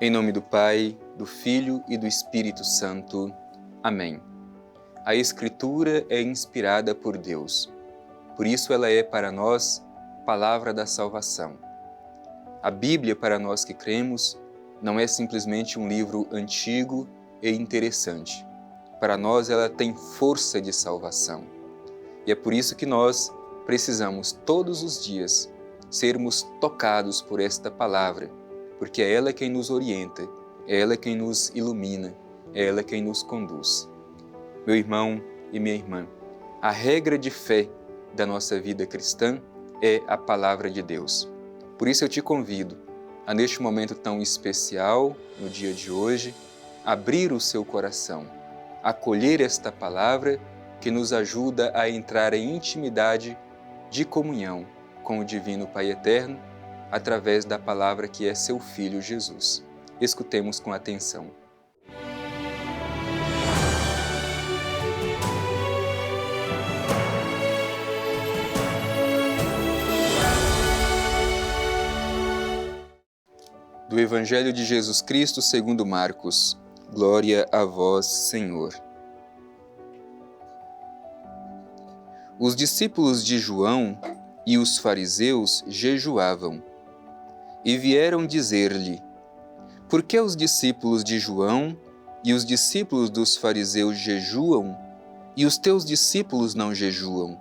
Em nome do Pai, do Filho e do Espírito Santo. Amém. A Escritura é inspirada por Deus. Por isso ela é para nós palavra da salvação. A Bíblia, para nós que cremos, não é simplesmente um livro antigo e interessante. Para nós ela tem força de salvação. E é por isso que nós precisamos todos os dias sermos tocados por esta palavra, porque é ela quem nos orienta, é ela quem nos ilumina, é ela quem nos conduz. Meu irmão e minha irmã, a regra de fé da nossa vida cristã é a palavra de Deus. Por isso eu te convido a, neste momento tão especial, no dia de hoje, abrir o seu coração, acolher esta palavra que nos ajuda a entrar em intimidade de comunhão com o Divino Pai Eterno, através da palavra que é seu Filho Jesus. Escutemos com atenção. Do Evangelho de Jesus Cristo segundo Marcos. Glória a vós, Senhor. Os discípulos de João e os fariseus jejuavam, e vieram dizer-lhe: por que os discípulos de João e os discípulos dos fariseus jejuam, e os teus discípulos não jejuam?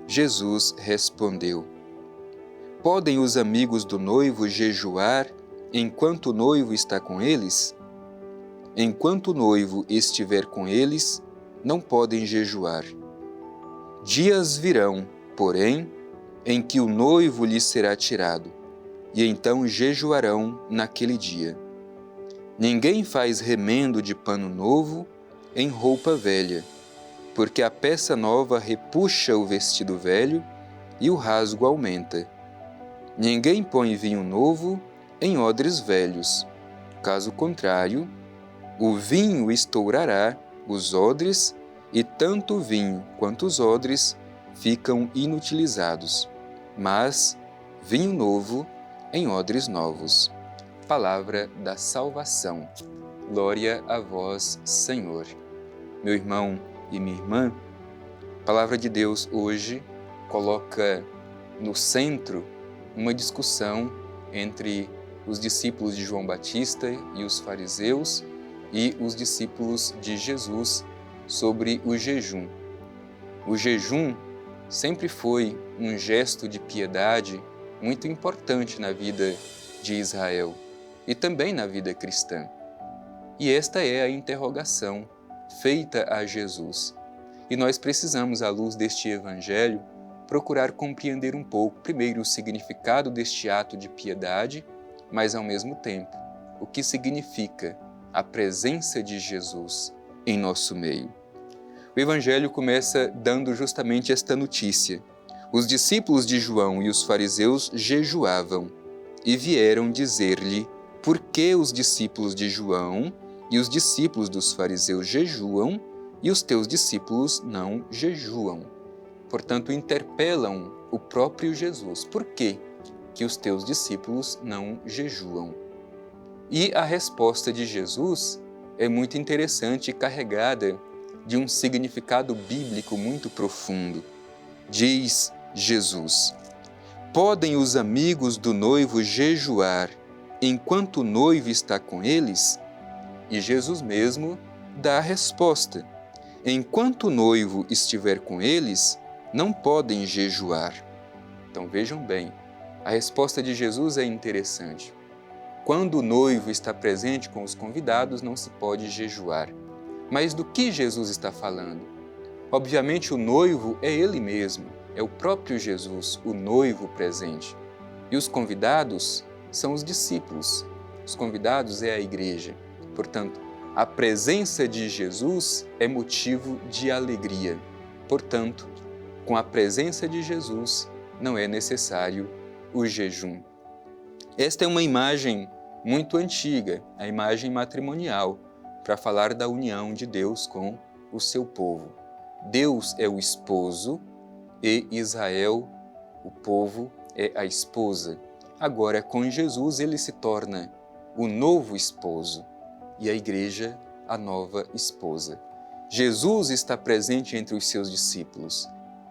Jesus respondeu: podem os amigos do noivo jejuar enquanto o noivo está com eles? Enquanto o noivo estiver com eles, não podem jejuar. Dias virão, porém, em que o noivo lhes será tirado, e então jejuarão naquele dia. Ninguém faz remendo de pano novo em roupa velha, porque a peça nova repuxa o vestido velho e o rasgo aumenta. Ninguém põe vinho novo em odres velhos, caso contrário, o vinho estourará os odres e tanto o vinho quanto os odres ficam inutilizados, mas vinho novo em odres novos. Palavra da salvação. Glória a vós, Senhor. Meu irmão e minha irmã, a palavra de Deus hoje coloca no centro uma discussão entre os discípulos de João Batista e os fariseus e os discípulos de Jesus sobre o jejum. O jejum sempre foi um gesto de piedade muito importante na vida de Israel e também na vida cristã. E esta é a interrogação feita a Jesus. E nós precisamos, à luz deste Evangelho, procurar compreender um pouco, primeiro, o significado deste ato de piedade, mas, ao mesmo tempo, o que significa a presença de Jesus em nosso meio. O Evangelho começa dando justamente esta notícia. Os discípulos de João e os fariseus jejuavam e vieram dizer-lhe por que os discípulos de João e os discípulos dos fariseus jejuam e os teus discípulos não jejuam. Portanto, interpelam o próprio Jesus. Por que os teus discípulos não jejuam? E a resposta de Jesus é muito interessante e carregada de um significado bíblico muito profundo. Diz Jesus: podem os amigos do noivo jejuar enquanto o noivo está com eles? E Jesus mesmo dá a resposta: enquanto o noivo estiver com eles, não podem jejuar. Então vejam bem, a resposta de Jesus é interessante. Quando o noivo está presente com os convidados, não se pode jejuar. Mas do que Jesus está falando? Obviamente o noivo é ele mesmo, é o próprio Jesus, o noivo presente. E os convidados são os discípulos. Os convidados é a igreja. Portanto, a presença de Jesus é motivo de alegria. Portanto, com a presença de Jesus, não é necessário o jejum. Esta é uma imagem muito antiga, a imagem matrimonial, para falar da união de Deus com o seu povo. Deus é o esposo e Israel, o povo, é a esposa. Agora, com Jesus, ele se torna o novo esposo e a igreja a nova esposa. Jesus está presente entre os seus discípulos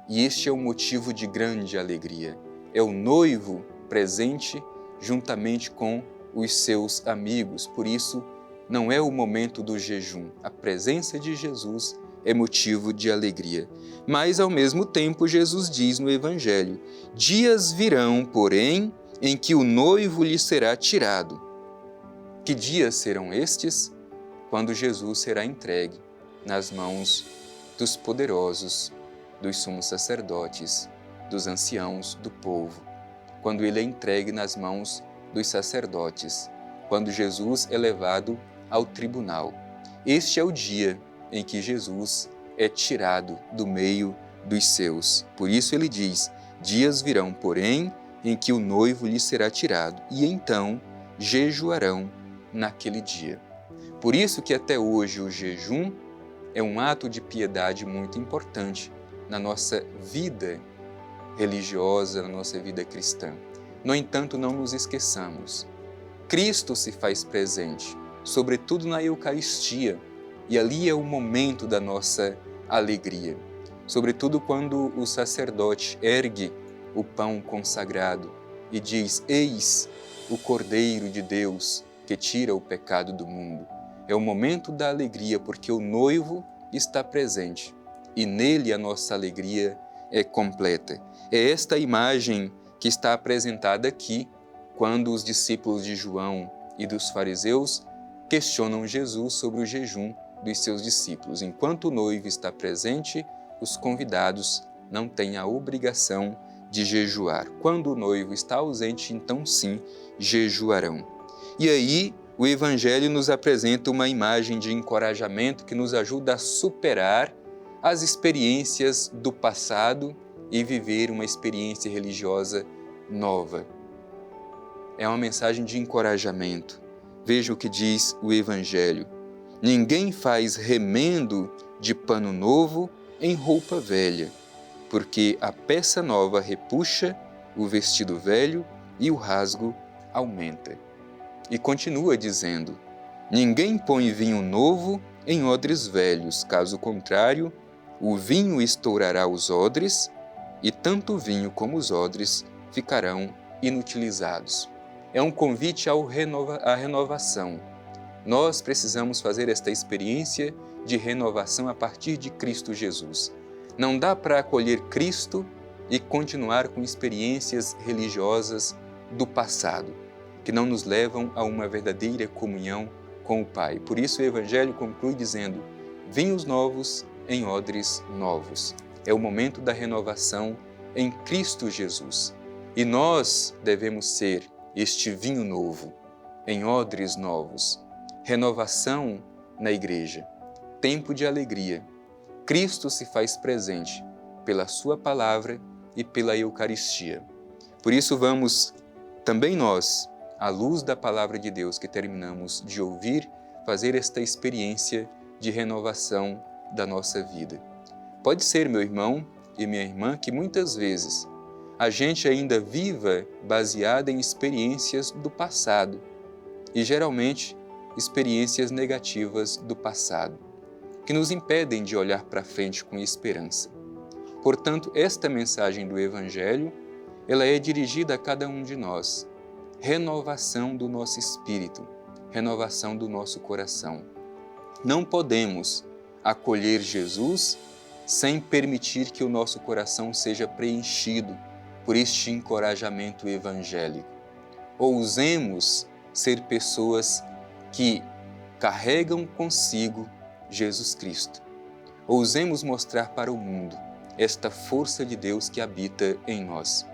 e este é um motivo de grande alegria. É o noivo presente juntamente com os seus amigos. Por isso, não é o momento do jejum. A presença de Jesus é motivo de alegria. Mas, ao mesmo tempo, Jesus diz no Evangelho: dias virão, porém, em que o noivo lhe será tirado. Que dias serão estes? Quando Jesus será entregue nas mãos dos poderosos, dos sumos sacerdotes, dos anciãos do povo. Quando ele é entregue nas mãos dos sacerdotes, quando Jesus é levado ao tribunal. Este é o dia em que Jesus é tirado do meio dos seus. Por isso ele diz: dias virão, porém, em que o noivo lhe será tirado, e então jejuarão naquele dia. Por isso que até hoje o jejum é um ato de piedade muito importante na nossa vida religiosa, na nossa vida cristã. No entanto, não nos esqueçamos. Cristo se faz presente, sobretudo na Eucaristia, e ali é o momento da nossa alegria. Sobretudo quando o sacerdote ergue o pão consagrado e diz: eis o Cordeiro de Deus que tira o pecado do mundo. É o momento da alegria, porque o noivo está presente e nele a nossa alegria é completa. É esta imagem que está apresentada aqui quando os discípulos de João e dos fariseus questionam Jesus sobre o jejum dos seus discípulos. Enquanto o noivo está presente, os convidados não têm a obrigação de jejuar. Quando o noivo está ausente, então sim, jejuarão. E aí, o Evangelho nos apresenta uma imagem de encorajamento que nos ajuda a superar as experiências do passado e viver uma experiência religiosa nova. É uma mensagem de encorajamento. Veja o que diz o Evangelho: ninguém faz remendo de pano novo em roupa velha, porque a peça nova repuxa o vestido velho e o rasgo aumenta. E continua dizendo: ninguém põe vinho novo em odres velhos, caso contrário, o vinho estourará os odres, e tanto o vinho como os odres ficarão inutilizados. É um convite à renovação. Nós precisamos fazer esta experiência de renovação a partir de Cristo Jesus. Não dá para acolher Cristo e continuar com experiências religiosas do passado, que não nos levam a uma verdadeira comunhão com o Pai. Por isso o Evangelho conclui dizendo: vinhos novos em odres novos. É o momento da renovação em Cristo Jesus. E nós devemos ser este vinho novo, em odres novos. Renovação na igreja, tempo de alegria. Cristo se faz presente pela sua palavra e pela Eucaristia. Por isso vamos também nós, à luz da palavra de Deus que terminamos de ouvir, fazer esta experiência de renovação da nossa vida. Pode ser, meu irmão e minha irmã, que muitas vezes a gente ainda viva baseada em experiências do passado e geralmente experiências negativas do passado, que nos impedem de olhar para frente com esperança. Portanto, esta mensagem do Evangelho, ela é dirigida a cada um de nós. Renovação do nosso espírito, renovação do nosso coração. Não podemos acolher Jesus sem permitir que o nosso coração seja preenchido por este encorajamento evangélico. Ousemos ser pessoas que carregam consigo Jesus Cristo. Ousemos mostrar para o mundo esta força de Deus que habita em nós.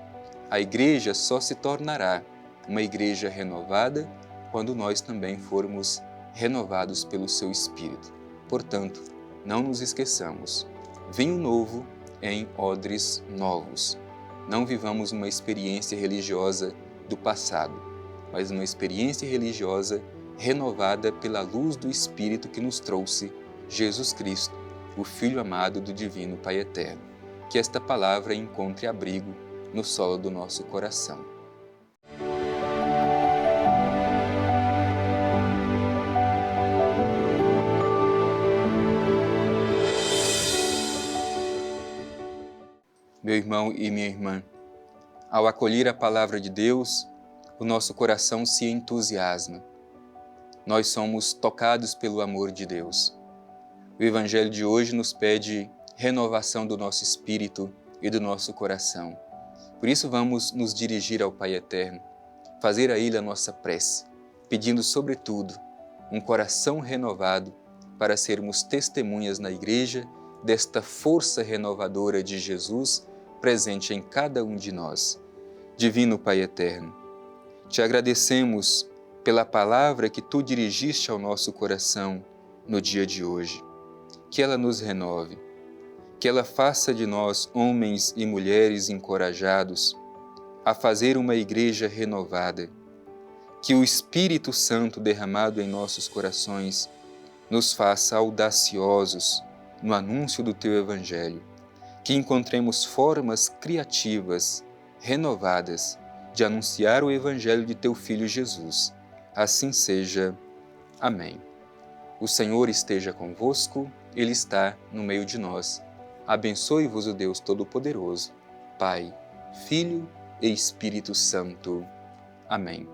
A igreja só se tornará uma igreja renovada quando nós também formos renovados pelo seu Espírito. Portanto, não nos esqueçamos, vinho novo em odres novos. Não vivamos uma experiência religiosa do passado, mas uma experiência religiosa renovada pela luz do Espírito que nos trouxe Jesus Cristo, o Filho amado do Divino Pai Eterno. Que esta palavra encontre abrigo no solo do nosso coração. Meu irmão e minha irmã, ao acolher a palavra de Deus, o nosso coração se entusiasma. Nós somos tocados pelo amor de Deus. O Evangelho de hoje nos pede renovação do nosso espírito e do nosso coração. Por isso vamos nos dirigir ao Pai Eterno, fazer a Ele a nossa prece, pedindo sobretudo um coração renovado para sermos testemunhas na Igreja desta força renovadora de Jesus presente em cada um de nós. Divino Pai Eterno, te agradecemos pela palavra que Tu dirigiste ao nosso coração no dia de hoje. Que ela nos renove, que ela faça de nós homens e mulheres encorajados a fazer uma igreja renovada. Que o Espírito Santo derramado em nossos corações nos faça audaciosos no anúncio do Teu Evangelho. Que encontremos formas criativas, renovadas, de anunciar o Evangelho de Teu Filho Jesus. Assim seja. Amém. O Senhor esteja convosco, Ele está no meio de nós. Abençoe-vos o Deus Todo-Poderoso, Pai, Filho e Espírito Santo. Amém.